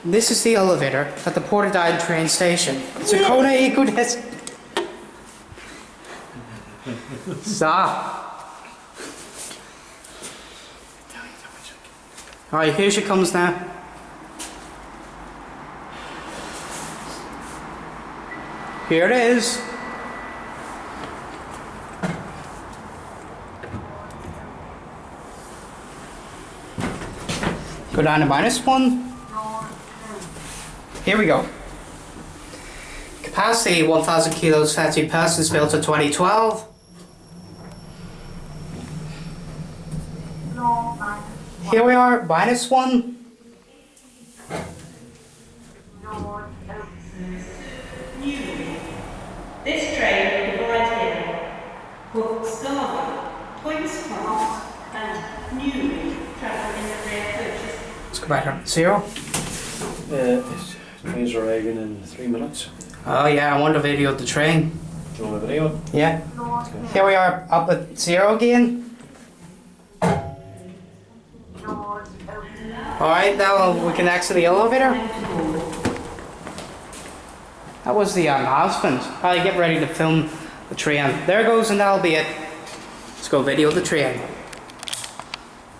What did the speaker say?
This is the elevator at the Portadown train station. It's a Kona EcoDisc. Stop. Alright, here she comes now. Here it is. Go down to -1. Here we go. Capacity 1,000 kilos, 30 persons, built in 2012. Here we are, -1. This train will arrive here for Scarborough, Points Park and Newry travel in the rear coaches. Let's go back up to 0. Trains are arriving in 3 minutes. Oh yeah, I want a video of the train. Do you want a video? Yeah. Here we are up at 0 again. Alright, now we can exit the elevator. That was the announcement. Alright, get ready to film the train. There goes, and that'll be it. Let's go video the train.